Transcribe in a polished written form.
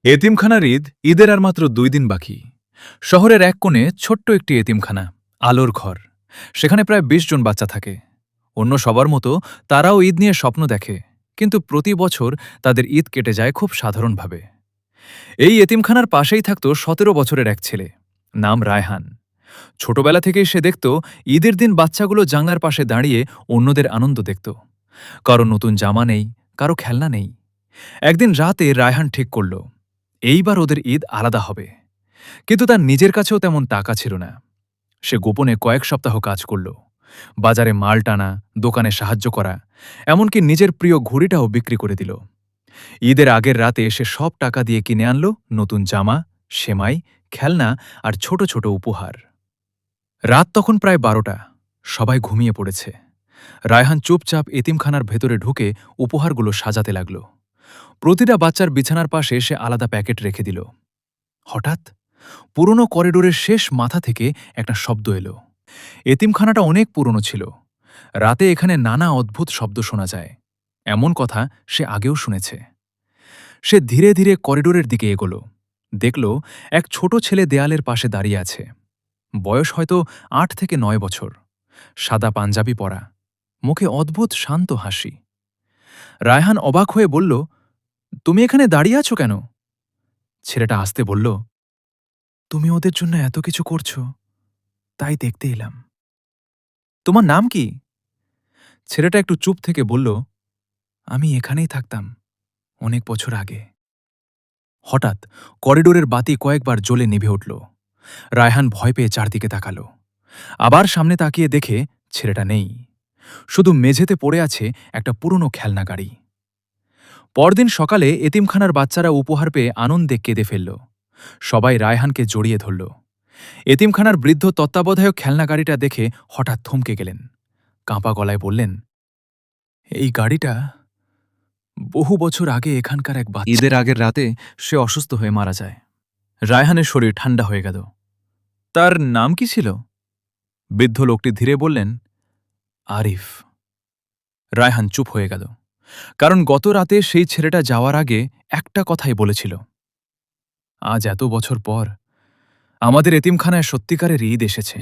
এতিমখানার ঈদের আর মাত্র ২ দিন বাকি। শহরের এক কোণে ছোট্ট একটি এতিমখানা, আলোর ঘর। সেখানে প্রায় ২০ জন বাচ্চা থাকে। অন্য সবার মতো তারাও ঈদ নিয়ে স্বপ্ন দেখে, কিন্তু প্রতি বছর তাদের ঈদ কেটে যায় খুব সাধারণভাবে। এই এতিমখানার পাশেই থাকত ১৭ বছরের এক ছেলে, নাম রায়হান। ছোটবেলা থেকেই সে দেখত ঈদের দিন বাচ্চাগুলো জানলার পাশে দাঁড়িয়ে অন্যদের আনন্দ দেখত। কারো নতুন জামা নেই, কারো খেলনা নেই। একদিন রাতে রায়হান ঠিক করল, এইবার ওদের ঈদ আলাদা হবে। কিন্তু তার নিজের কাছেও তেমন টাকা ছিল না। সে গোপনে কয়েক সপ্তাহ কাজ করল, বাজারে মাল টানা, দোকানে সাহায্য করা, এমনকি নিজের প্রিয় ঘড়িটাও বিক্রি করে দিল। ঈদের আগের রাতে সে সব টাকা দিয়ে কিনে আনল নতুন জামা, সেমাই, খেলনা আর ছোট ছোট উপহার। রাত তখন প্রায় ১২টা, সবাই ঘুমিয়ে পড়েছে। রায়হান চুপচাপ এতিমখানার ভেতরে ঢুকে উপহারগুলো সাজাতে লাগল। প্রতিটা বাচ্চার বিছানার পাশে সে আলাদা প্যাকেট রেখে দিল। হঠাৎ পুরনো করিডোরের শেষ মাথা থেকে একটা শব্দ এলো। এতিমখানাটা অনেক পুরনো ছিল। রাতে এখানে নানা অদ্ভুত শব্দ শোনা যায়, এমন কথা সে আগেও শুনেছে। সে ধীরে ধীরে করিডোরের দিকে এগোল। দেখল এক ছোট ছেলে দেয়ালের পাশে দাঁড়িয়ে আছে। বয়স হয়তো ৮ থেকে ৯ বছর। সাদা পাঞ্জাবি পরা, মুখে অদ্ভুত শান্ত হাসি। রায়হান অবাক হয়ে বলল, তুমি এখানে দাঁড়িয়ে আছো কেন? ছেলেটা আসতে বলল, তুমি ওদের জন্য এত কিছু করছো, তাই দেখতে এলাম। তোমার নাম কি? ছেলেটা একটু চুপ থেকে বলল, আমি এখানেই থাকতাম অনেক বছর আগে। হঠাৎ করিডোরের বাতি কয়েকবার জ্বলে নিভে উঠল। রায়হান ভয় পেয়ে চারদিকে তাকাল। আবার সামনে তাকিয়ে দেখে ছেলেটা নেই, শুধু মেঝেতে পড়ে আছে একটা পুরনো খেলনা গাড়ি। পরদিন সকালে এতিমখানার বাচ্চারা উপহার পেয়ে আনন্দে কেঁদে ফেলল। সবাই রায়হানকে জড়িয়ে ধরল। এতিমখানার বৃদ্ধ তত্ত্বাবধায়ক খেলনা গাড়িটা দেখে হঠাৎ থমকে গেলেন। কাঁপা গলায় বললেন, এই গাড়িটা বহু বছর আগে এখানকার এক বাচ্চা। ঈদের আগের রাতে সে অসুস্থ হয়ে মারা যায়। রায়হানের শরীর ঠান্ডা হয়ে গেল। তার নাম কি ছিল? বৃদ্ধ লোকটি ধীরে বললেন, আরিফ। রায়হান চুপ হয়ে গেল, কারণ গত রাতে সেই ছেলেটা যাওয়ার আগে একটা কথাই বলেছিল, আজ এত বছর পর আমাদের এতিমখানায় সত্যিকারের ঈদ এসেছে।